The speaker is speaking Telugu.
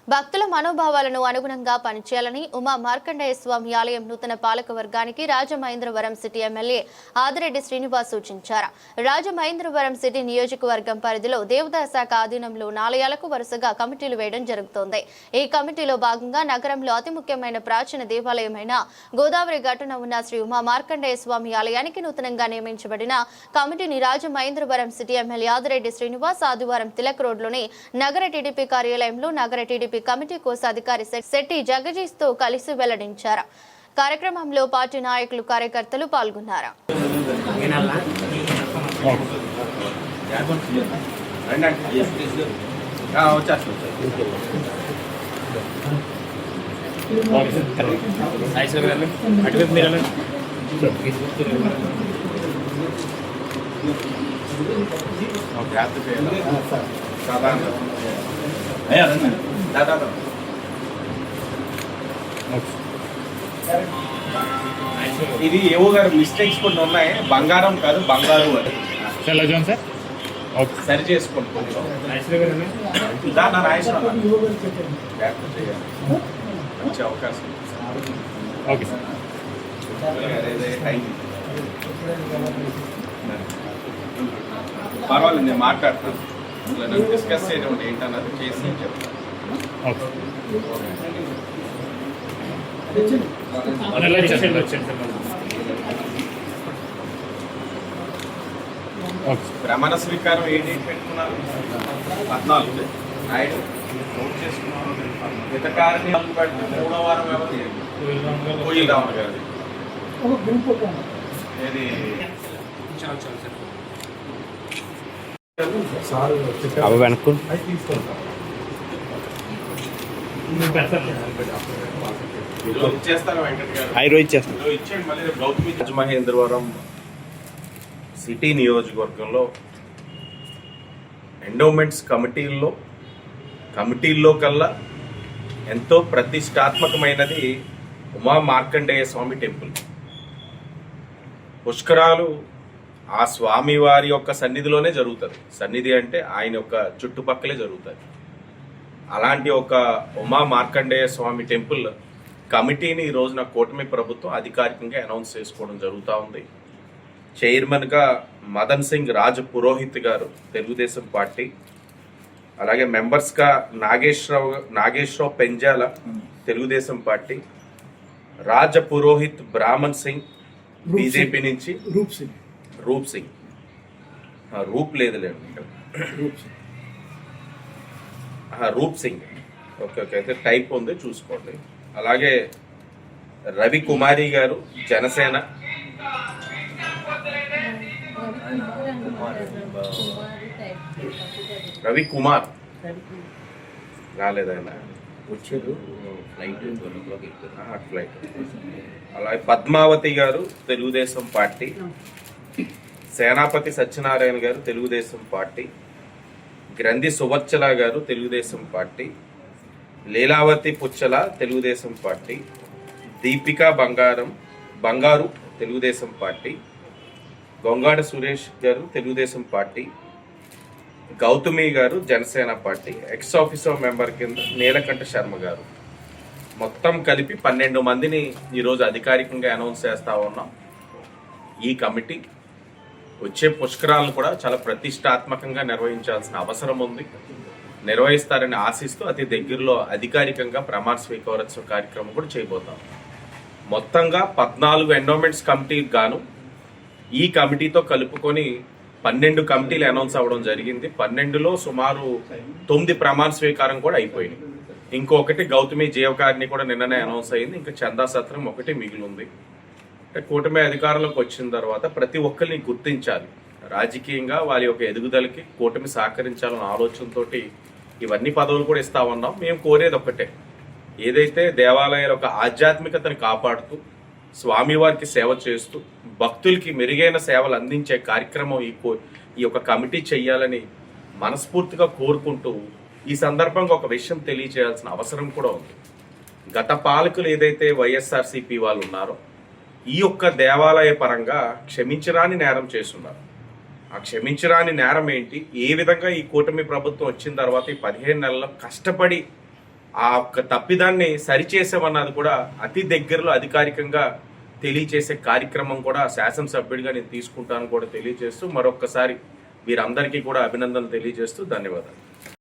భక్తుల మనోభావాలను అనుగుణంగా పనిచేయాలని ఉమా మార్కండేయ స్వామి ఆలయం నూతన పాలక వర్గానికి రాజమహేంద్రవరం సిటీ ఎమ్మెల్యే ఆదిరెడ్డి శ్రీనివాస్ సూచించారు. రాజమహేంద్రవరం సిటీ నియోజకవర్గం పరిధిలో దేవతా శాఖ ఆధీనంలో ఆలయాలకు వరుసగా కమిటీలు వేయడం జరుగుతోంది. ఈ కమిటీలో భాగంగా నగరంలో అతి ముఖ్యమైన ప్రాచీన దేవాలయమైన గోదావరి ఘాటున ఉన్న శ్రీ ఉమా మార్కండేయ స్వామి ఆలయానికి నూతనంగా నియమించబడిన కమిటీని రాజమహేంద్రవరం సిటీ ఎమ్మెల్యే ఆదిరెడ్డి శ్రీనివాస్ ఆదివారం తిలక్ రోడ్లోని నగర టీడీపీ కార్యాలయంలో నగర టీడీపీ కమిటీ కోశాధికారి శెట్టి జగదీష్ తో కలిసి వెల్లడించారు. కార్యక్రమంలో పార్టీ నాయకులు కార్యకర్తలు పాల్గొన్నారు. ఇది ఏవో గారు మిస్టేక్స్ కొన్ని ఉన్నాయి. బంగారం కాదు, బంగారు అని సరి చేసుకుంటున్నాం. మంచి అవకాశం. పర్వాలేదు, నేను మాట్లాడతాను. నన్ను డిస్కస్ చేయడం ఏంటన్నది చేసి చెప్తాను. ప్రమాణ స్వీకారం ఏ డేట్ పెట్టుకున్నారు? 14 నాయుడు నోట్ చేసుకున్నారు. హితకారిని 3వ వారం ఎవరు? కోయిల్ రావణ గారు. ఏది వెనక్కు రాజమహేంద్రవరం సిటీ నియోజకవర్గంలో ఎండోమెంట్స్ కమిటీల్లో కల్లా ఎంతో ప్రతిష్టాత్మకమైనది ఉమా మార్కండేయ స్వామి టెంపుల్. పుష్కరాలు ఆ స్వామి వారి యొక్క సన్నిధిలోనే జరుగుతుంది. సన్నిధి అంటే ఆయన యొక్క చుట్టుపక్కలే జరుగుతుంది. అలాంటి ఒక ఉమా మార్కండేయ స్వామి టెంపుల్ కమిటీని ఈ రోజున కూటమి ప్రభుత్వం అధికారికంగా అనౌన్స్ చేసుకోవడం జరుగుతూ ఉంది. చైర్మన్గా మదన్ సింగ్ రాజ్ పురోహిత్ గారు, తెలుగుదేశం పార్టీ. అలాగే మెంబర్స్గా నాగేశ్వరరావు పెంజాల, తెలుగుదేశం పార్టీ. రాజ పురోహిత్ బ్రాహ్మణ్ సింగ్, బీజేపీ నుంచి. రూప్ సింగ్ రూప్ లేదులేండి, రూప్ సింగ్. ఓకే, అయితే టైప్ ఉంది, చూసుకోండి. అలాగే రవి కుమారి గారు, జనసేన. రవి కుమార్ రాలేదు, ఆయన వచ్చారు ఫ్లైట్. అలాగే పద్మావతి గారు, తెలుగుదేశం పార్టీ. సేనాపతి సత్యనారాయణ గారు, తెలుగుదేశం పార్టీ. గ్రంథి సువర్చల గారు, తెలుగుదేశం పార్టీ. లీలావతి పుచ్చల, తెలుగుదేశం పార్టీ. దీపికా బంగారు, తెలుగుదేశం పార్టీ. గొంగాడ సురేష్ గారు, తెలుగుదేశం పార్టీ. గౌతమి గారు, Janasena party. X officer member కింద నీలకంఠ శర్మ గారు. మొత్తం కలిపి 12 మందిని ఈరోజు అధికారికంగా అనౌన్స్ చేస్తా ఉన్నాం. ఈ కమిటీ వచ్చే పుష్కరాలను కూడా చాలా ప్రతిష్టాత్మకంగా నిర్వహించాల్సిన అవసరం ఉంది. నిర్వహిస్తారని ఆశిస్తూ అతి దగ్గరలో అధికారికంగా ప్రమాణ స్వీకారోత్సవ కార్యక్రమం కూడా చేయబోతాం. మొత్తంగా 14 ఎండోమెంట్స్ కమిటీకి గాను ఈ కమిటీతో కలుపుకొని 12 కమిటీలు అనౌన్స్ అవ్వడం జరిగింది. 12లో సుమారు 9 ప్రమాణ స్వీకారం కూడా అయిపోయింది. ఇంకొకటి గౌతమి జీవకారిని కూడా నిన్ననే అనౌన్స్ అయింది. ఇంకా చందా సత్రం ఒకటి మిగిలి ఉంది. అంటే కూటమి అధికారంలోకి వచ్చిన తర్వాత ప్రతి ఒక్కరిని గుర్తించాలి. రాజకీయంగా వారి యొక్క ఎదుగుదలకి కూటమి సహకరించాలన్న ఆలోచనతో ఇవన్నీ పదవులు కూడా ఇస్తా ఉన్నాం. మేము కోరేది ఒక్కటే, ఏదైతే దేవాలయాల యొక్క ఆధ్యాత్మికతను కాపాడుతూ స్వామివారికి సేవ చేస్తూ భక్తులకి మెరుగైన సేవలు అందించే కార్యక్రమం ఈ యొక్క కమిటీ చెయ్యాలని మనస్ఫూర్తిగా కోరుకుంటూ ఈ సందర్భంగా ఒక విషయం తెలియజేయాల్సిన అవసరం కూడా ఉంది. గత పాలకులు ఏదైతే వైఎస్ఆర్సీపీ వాళ్ళు ఉన్నారో ఈ యొక్క దేవాలయ పరంగా క్షమించరాని నేరం చేస్తున్నారు. ఆ క్షమించరాని నేరం ఏంటి, ఏ విధంగా ఈ కూటమి ప్రభుత్వం వచ్చిన తర్వాత ఈ 15 నెలల్లో కష్టపడి ఆ ఒక్క తప్పిదాన్ని సరిచేసామన్నది కూడా అతి దగ్గరలో అధికారికంగా తెలియచేసే కార్యక్రమం కూడా శాసనసభ్యుడిగా నేను తీసుకుంటాను కూడా తెలియజేస్తూ మరొక్కసారి వీరందరికీ కూడా అభినందనలు తెలియజేస్తూ ధన్యవాదాలు.